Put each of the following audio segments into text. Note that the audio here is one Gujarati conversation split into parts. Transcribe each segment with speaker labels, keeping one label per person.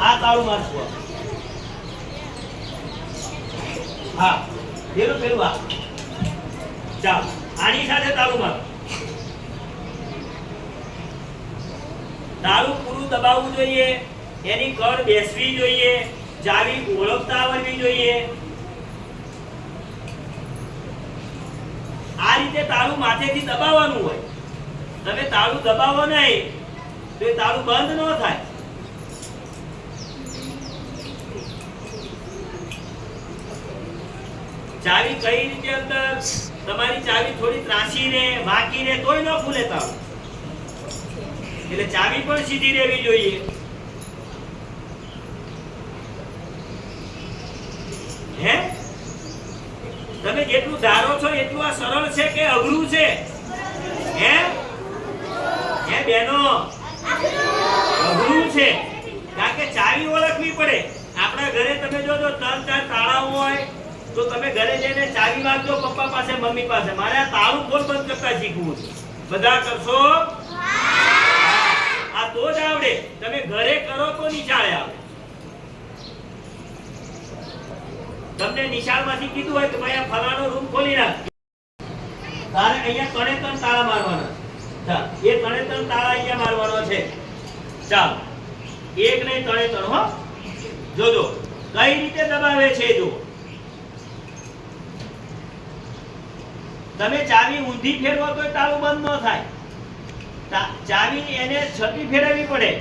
Speaker 1: આ તાળું મારશું. હા પેલું આ ચાલ આની સાથે તાળું માર. તાળું પૂરું દબાવવું જોઈએ, એની કળ બેસવી જોઈએ, ચાવી ઓળખતા આવડવી જોઈએ. આ રીતે તાળું માથેથી દબાવવાનું હોય. તમે તાળું દબાવો નહીં તો એ તાળું બંધ ન થાય. ચાવી કઈ રીતે અંદર તમારી ચાવી થોડી ત્રાંસી ને વાંકી ને તોય ન ખુલે તાળું. એટલે ચાવી પણ સીધી રહેવી જોઈએ. હે તમે જેટલું ધારો છો એટલું આ સરળ છે કે અઘરું છે? હે હે બેનો અઘરું છે. કારણ કે ચાવી ઓળખવી પડે. આપણા ઘરે તમે જોજો 3-4 તાળા હોય તો તમે ઘરે જઈને ચાવી માંગજો પપ્પા પાસે મમ્મી પાસે, મારે આ તાળું ખોલ બંધ કરતા શીખવું છે. બધા કરશો? આ તો જ આવડે. તમે ઘરે કરો તો નિશાળે આવે. તમને નિશાળમાંથી કીધું હોય કે ભાઈ આ ફલાણો રૂમ ખોલી નાખ, તારે અહીંયા 3 તાળા મારવાના. ચાલ એ 3 તાળા અહીંયા મારવાનો છે. ચાલ એક નહીં 3 હો. જોજો કઈ રીતે દબાવે છે. જો તમે ચાવી ઊંધી ફેરવો તો તાળું બંધ ન થાય. ચાવી એને છતી ફેરવવી પડે.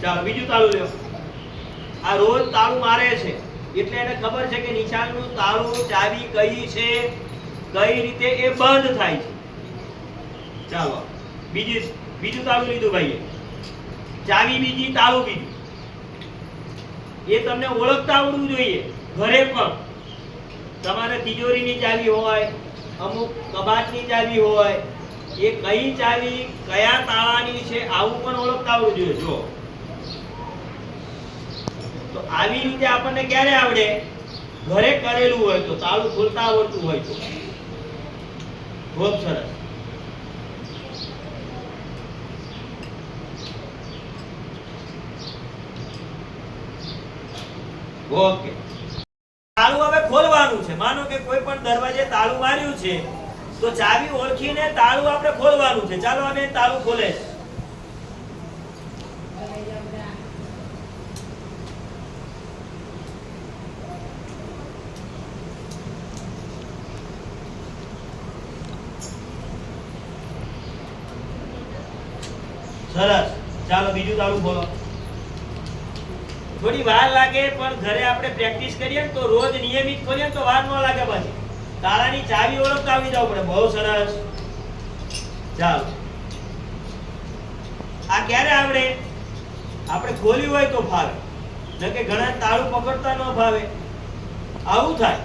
Speaker 1: ચાલો બીજું તાળું લ્યો. આ રોજ તાળું મારે છે એટલે એને ખબર છે કે નિશાળનું તાળું ચાવી કઈ છે, કઈ રીતે એ બંધ થાય છે. ચાલો બીજું તાળું લીધું ભાઈએ. ચાવી બીજી, તાળું બીજું. એ તમને ઓળખતા આવડવું જોઈએ. ઘરે પણ તમારે તિજોરીની ચાવી હોય, અમુક કબાટની ચાવી હોય, એ કઈ ચાવી કયા તાળાની છે આવું પણ ઓળખતા આવડવું જોઈએ. જો તો આવી રીતે આપણને ક્યારે આવડે? ઘરે કરેલું હોય તો, તાળું ખોલતા આવડતું હોય તો. ખૂબ સરસ. ઓકે તાળું હવે ખોલવાનું છે. માનો કે કોઈ પણ દરવાજે તાળું માર્યું છે તો ચાવી ઓળખીને તાળું આપણે ખોલવાનું છે. ચાલો અમે તાળું ખોલે છે. સરસ. ચાલો બીજું તાળું ખોલો. થોડી વાર લાગે પણ ઘરે આપણે પ્રેક્ટિસ કરીએ તો રોજ નિયમિત ખોલીએ તો વાર ન લાગે. પછી તાળાની ચાવી ઓળખતા આવી જવું પડે. બહુ સરસ. ચાલો આ ક્યારે આવડે? આપણે ખોલ્યું હોય તો ફાવે, ન કે ઘણા તાળું પકડતા ન ફાવે. આવું થાય.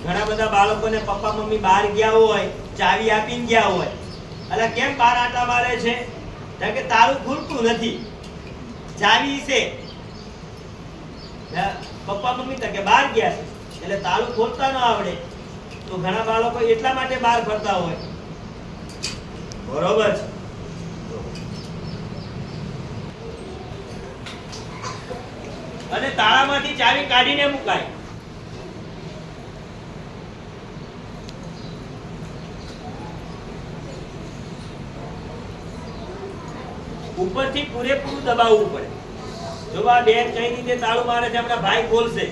Speaker 1: ઘણા બધા બાળકોને પપ્પા મમ્મી બહાર ગયા હોય, ચાવી આપીને ગયા હોય, એટલે કેમ બહાર આટા મારે છે? કારણ કે તાળું ખુલતું નથી. ચાવી છે, પપ્પા મમ્મી તો કે બહાર ગયા છે એટલે તાળું ખોલતા ન આવડે. તો ઘણા બાળકો એટલા માટે બહાર ફરતા હોય. બરોબર છે. અને તાળામાંથી ચાવી કાઢીને મુકાય. ઉપરથી પૂરેપૂરું દબાવવું પડે. જો આ બેન કઈ રીતે તાળું મારે છે, આપણા ભાઈ ખોલશે.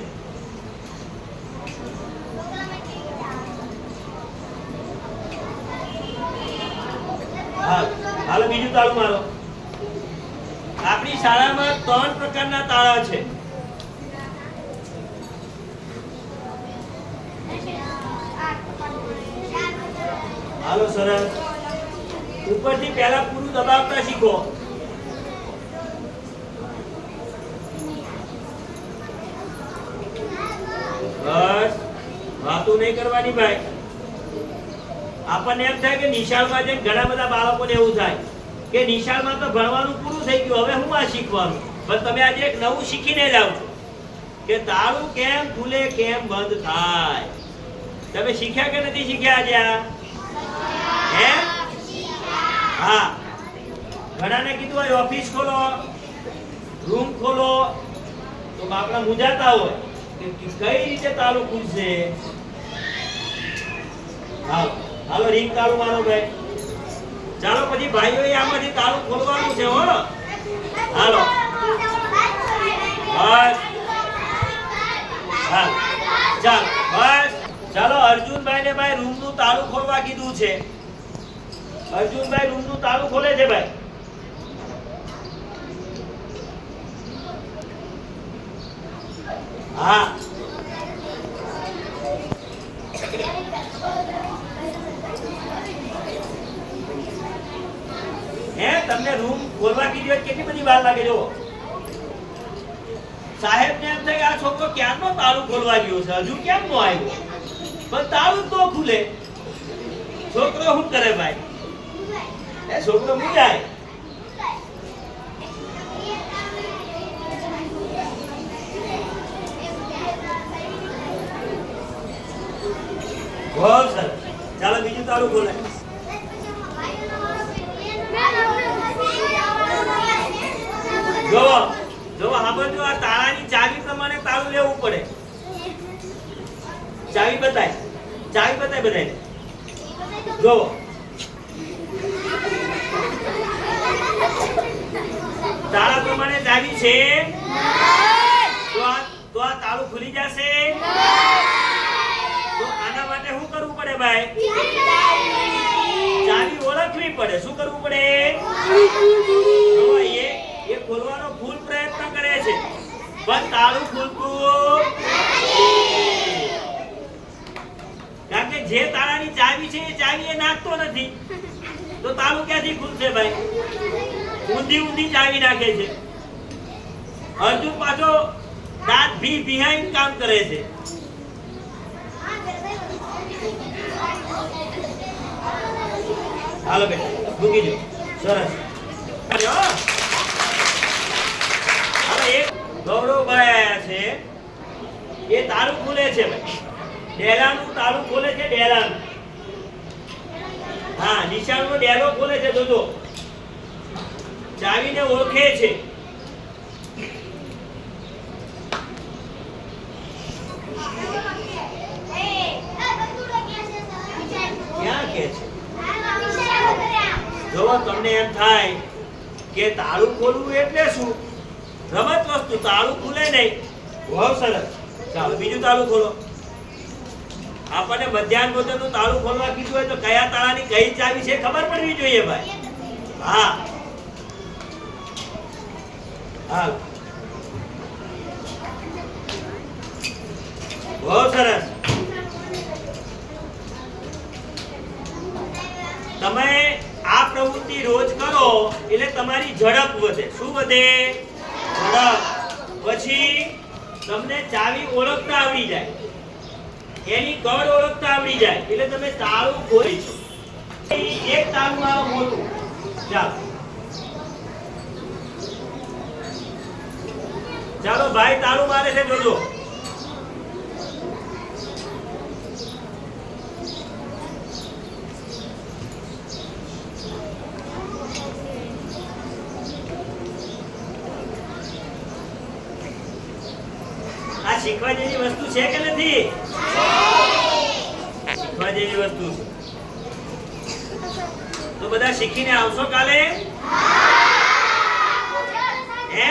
Speaker 1: હાલો બીજું તાળું મારો. આપણી શાળામાં 3 પ્રકારના તાળા છે. હાલો સરસ. ઉપરથી પહેલા પૂરું દબાવતા શીખો. બસ વાતું નહીં કરવાની ભાઈ. આપણને એમ થાય કે નિશાળમાં જે ઘણા બધા બાળકોને એવું થાય કે નિશાળમાં તો ભણવાનું પૂરું થઈ ગયું, હવે હું આ શીખવાનું. પણ તમે આજે એક નવું શીખીને જ આવો છો. કે તાળું કેમ ખુલે કેમ બંધ થાય. તમે શીખ્યા કે નથી શીખ્યા આજે? હે હા, ઘણાને કીધું હોય ઓફિસ ખોલો, રૂમ ખોલો, તો બાપડા મૂંઝાતા હોય કે કઈ રીતે તાળું ખુલશે. હાલો હાલો રીંગ તાળું મારો ભાઈ. ચાલો પછી ભાઈઓએ આમાંથી તાળું ખોલવાનું છે હો. હાલો બસ હા ચાલ બસ ચાલો. અર્જુનભાઈ ને ભાઈ રૂમ નું તાળું ખોલવા કીધું છે. અર્જુનભાઈ રૂમ નું તાળું ખોલે છે ભાઈ. હા હે તમને રૂમ ખોલવા કીધું કેટલી બધી વાર લાગે. જો સાહેબ ને એમ થાય કે આ છોકરો ક્યારનો તાળું ખોલવા ગયો છે, હજુ કેમ નો આવ્યો, પણ તાળું તો ખુલે. છોકરો શું કરે ભાઈ? એ છોકરો મૂંઝાય. બહુ સરસ. ચાલો બીજું તાળું ખોલાય. જોવો જોવો સાંભળજો, આ તાળાની ચાવી પ્રમાણે તાળું લેવું પડે. ચાવી બતાય, ચાવી બતાય બધાને. જોવો તાળા પ્રમાણે ચાવી છે તો આ તાળું ખુલી જશે. તો આના માટે શું કરવું પડે ભાઈ? ચાવી ઓળખવી પડે. શું કરવું પડે? એ ખોલવાનો ફૂલ પ્રયત્ન કરે છે પણ તાળું ખુલતું નથી. કારણ કે જે તાળાની ચાવી છે એ ચાવી એ નાખતો નથી, તો તાળું ક્યાંથી ખુલશે ભાઈ? ઊંધી ઊંધી ચાવી નાખે છે. અર્જુન પાછો દાંત બિહાઈન્ડ કામ કરે છે. હાલો બેટા મૂકી દો. સરસ. ગૌરવભાઈ આયા છે, એ તાળું ખોલે છે ભાઈ. ડેલાનું તાળું ખોલે છે. ડેલાનું હા નિશાળનો ડેલો ખોલે છે. જોજો ચાવીને ઓળખે છે. ક્યાં કે છે? જો તમને એમ થાય કે તાળું ખોલવું એટલે શું? રમત વસ્તુ. તાળું ખુલે નહીં. બહુ સરસ. ચાલો બીજું તાળું ખોલો. આપણને મધ્યાહન ભોજનનું તાળું ખોલવા કીધું હોય તો કયા તાળાની કઈ ચાવી છે ખબર પડવી જોઈએ ભાઈ. હા હા બહુ સરસ. તમે આ પ્રવૃત્તિ રોજ કરો એટલે તમારી ઝડપ વધે. શું વધે? ઝડપ. પછી તમને ચાવી ઓળખતા આવડી જાય, એની કળ ઓળખતા આવડી જાય એટલે તમે તાળું ખોલી છો. એક તાળું મારો મોટું. ચાલો ચાલો ભાઈ તાળું મારે છે. જોજો આ શીખવા જેવી વસ્તુ છે કે નથી? શીખવા જેવી વસ્તુ છે. તો બધા શીખીને આવશો કાલે? હે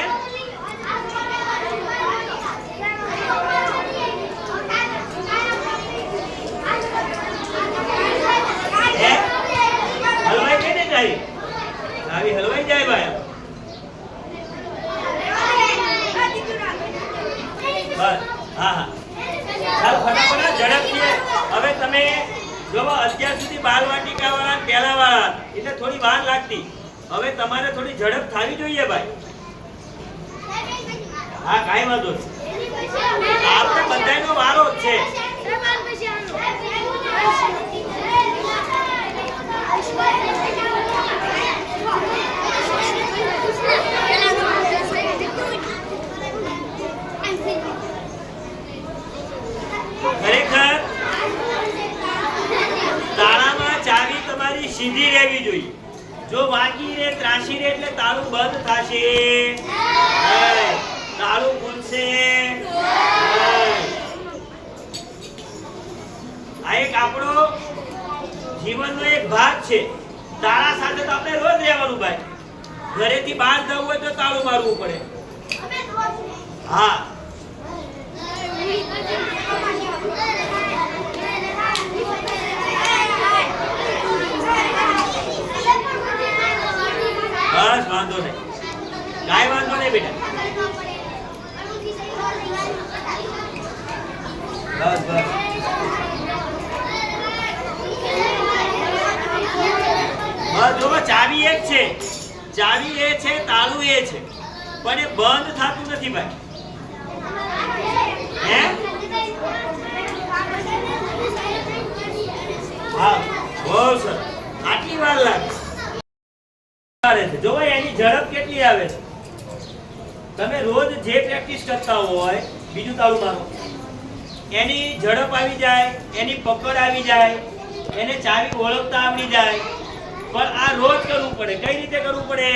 Speaker 1: હલવાઈ ગઈ ને ચાવી? ચાવી હલવાઈ જાય ભાઈ. બસ હા હા ચાલ ફટાફટ ઝડપથી. હવે તમે જો અત્યાર સુધી બાલવાટિકા વાળા પહેલા વાળા એટલે થોડી વાર લાગતી. હવે તમારે થોડી ઝડપ થવી જોઈએ ભાઈ. હા કાંઈ વાંધો નહીં. આપણે બધાનો વારો જ છે. સીધી રહેવી જોઈએ. જો વાંકી રે ત્રાસી રે એટલે તાળું બંધ થશે નહીં. તાળું ખુલશે નહીં. આ એક આપણો જીવનનો એક ભાગ છે. તાળા સાથે તો આપણે રોજ રહેવાનું ભાઈ. ઘરેથી બહાર જવું હોય તો તાળું મારવું પડે. હા, બસ વાંધો નહીં, કાંઈ વાંધો નહીં બેટા. બસ બસ બસ જો ચાવી એક છે. ચાવી એ છે, તાળું એ છે, પણ એ બંધ થતું નથી ભાઈ. હે? હા, બહુ સરસ. આટલી વાર લાગે છે. જો એની ઝડપ કેટલી આવે છે. તમે રોજ જે પ્રેક્ટિસ કરતા હોય, બીજું તાળું મારો, એની ઝડપ આવી જાય, એની પકડ આવી જાય, એને ચાવી ઓળખતા આવડી જાય. પણ આ રોજ કરવું પડે. કઈ રીતે કરવું પડે?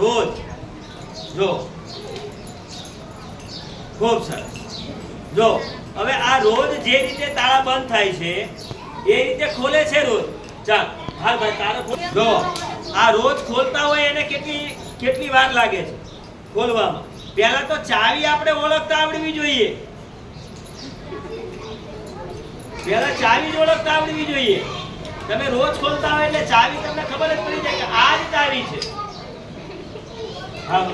Speaker 1: રોજ. જો ખૂબ સરસ. જો હવે આ રોજ જે રીતે તાળા બંધ થાય છે એ રીતે ખોલે છે રોજ. ચાલ હાલ ભાઈ તાળા જો આ રોજ ખોલતા હોય એને કેટલી વાર લાગે છે ખોલવામાં. પહેલા તો ચાવી આપણે ઓળખતા આવડવી જોઈએ. પહેલા ચાવી જ ઓળખતા આવડવી જોઈએ. તમે રોજ ખોલતા હોય એટલે ચાવી તમને ખબર જ પડી જાય કે આ જ ચાવી છે. હા,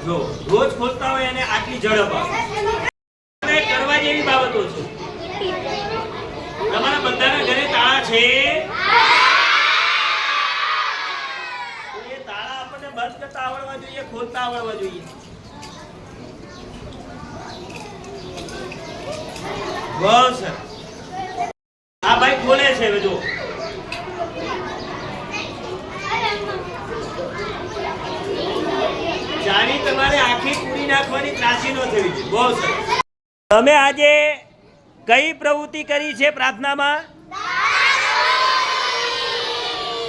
Speaker 1: જો રોજ ખોલતા હોય અને આટલી ઝડપ આવે. કરવા જેવી બાબતો છે. તમારા બધાના ઘરે તાળા છે. એ તાળા આપણને બંધ કરતા આવડવા જોઈએ, ખોલતા આવડવા જોઈએ. બહુ સરસ. આ ભાઈ ખોલે છે. હવે જો ચાવી તમારે આખી પૂરી નાખવાની, ત્રાસી ન થવી જોઈએ. બહુ સરસ. તમે આજે કઈ પ્રવૃત્તિ કરી છે પ્રાર્થનામાં?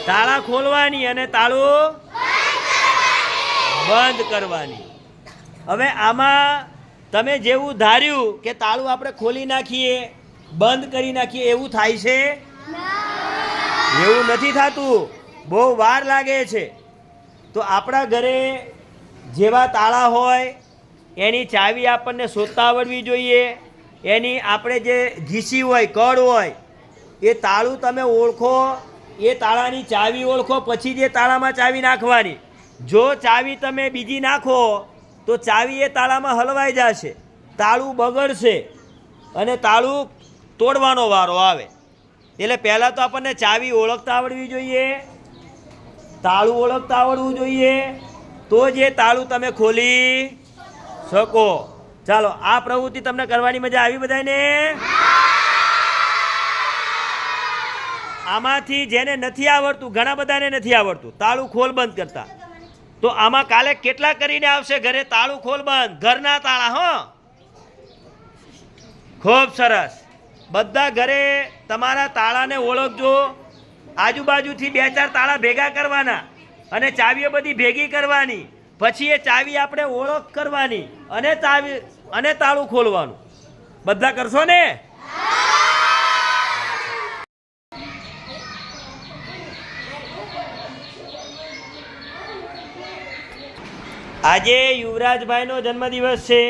Speaker 1: તાળા ખોલવાની અને તાળું બંધ કરવાની. હવે આમાં તમે જેવું ધાર્યું કે તાળું આપણે ખોલી નાખીએ, બંધ કરી નાખીએ, એવું થાય છે? એવું નથી થતું. બહુ વાર લાગે છે. તો આપણા ઘરે જેવા તાળા હોય એની ચાવી આપણને શોધતા આવડવી જોઈએ. એની આપણે જે ઘીસી હોય, કડ હોય, એ તાળું તમે ઓળખો, એ તાળાની ચાવી ઓળખો, પછી જે તાળામાં ચાવી નાખવાની. જો ચાવી તમે બીજી નાખો તો ચાવી એ તાળામાં હલવાઈ જશે, તાળું બગડશે અને તાળું તોડવાનો વારો આવે. એટલે પહેલાં તો આપણને ચાવી ઓળખતા આવડવી જોઈએ, તાળું ઓળખતા આવડવું જોઈએ, તો જે તાળું તમે ખોલી શકો. ચાલો, આ પ્રવૃત્તિ તમને કરવાની મજા આવી બધાને? આમાંથી જેને નથી આવડતું, ઘણા બધાને નથી આવડતું તાળું ખોલ બંધ કરતા, તો આમાં કાલે કેટલા કરીને આવશે ઘરે તાળું ખોલ બંધ? ઘરના તાળા. હો, ખૂબ સરસ. બધા ઘરે તમારા તાળાને ઓળખજો. આજુબાજુથી 2-4 તાળા ભેગા કરવાના અને ચાવીઓ બધી ભેગી કરવાની. પછી એ ચાવી આપણે ઓળખ કરવાની અને ચાવી અને તાળું ખોલવાનું. બધા કરશો ને? આજે યુવરાજભાઈનો જન્મદિવસ છે.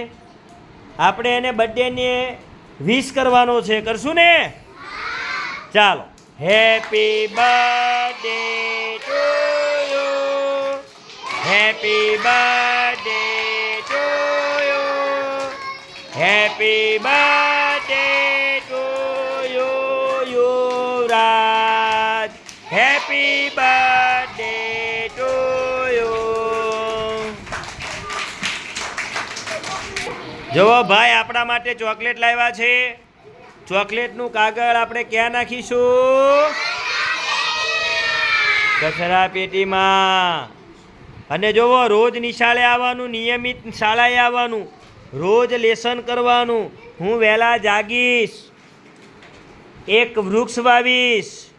Speaker 1: આપણે એને બર્થડેને વિશ કરવાનો છે. કરશું ને? ચાલો. Happy birthday to you, happy birthday to you, happy birthday to you Yuvraj, happy birthday to you. જુઓ ભાઈ, આપણા માટે ચોકલેટ લાવ્યા છે. ચોકલેટનું કાગળ આપણે ક્યાં નાખીશું? કચરા પેટીમાં. અને જોવો રોજ નિશાળે આવવાનું, નિયમિત શાળાએ આવવાનું, રોજ લેસન કરવાનું. હું વહેલા જાગીશ, એક વૃક્ષ વાવીશ,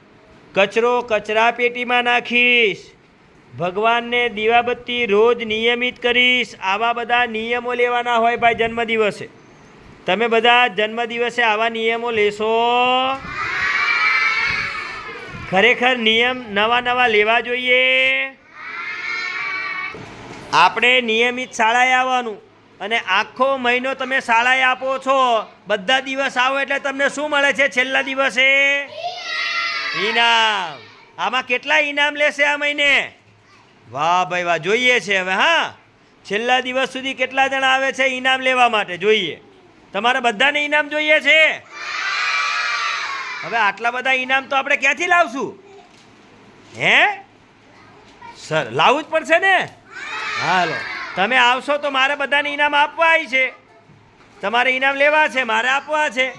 Speaker 1: કચરો કચરા પેટીમાં નાખીશ, ભગવાનને દીવાબત્તી રોજ નિયમિત કરીશ. આવા બધા નિયમો લેવાના હોય ભાઈ જન્મદિવસે. તમે બધા જન્મદિવસે આવા નિયમો લેશો? ખરેખર નિયમ નવા નવા લેવા જોઈએ. આપણે નિયમિત શાળાએ આવવાનું અને આખો મહિનો તમે શાળાએ આપો છો. બધા દિવસ આવો એટલે તમને શું મળે છે છેલ્લા દિવસે? ઇનામ. આમાં કેટલા ઇનામ લેશે આ મહિને? વાહ ભાઈ વાહ, જોઈએ છે હવે. હા, છેલ્લા દિવસ સુધી કેટલા જણા આવે છે ઇનામ લેવા માટે? જોઈએ. તમારે બધાને ઇનામ જોઈએ છે? હવે આટલા બધા ઇનામ તો આપણે ક્યાંથી લાવશું? હે સર, લાવવું જ પડશે ને? હાલો, તમે આવશો તો મારે બધાને ઇનામ આપવા છે. તમારે ઇનામ લેવા છે, મારે આપવા છે.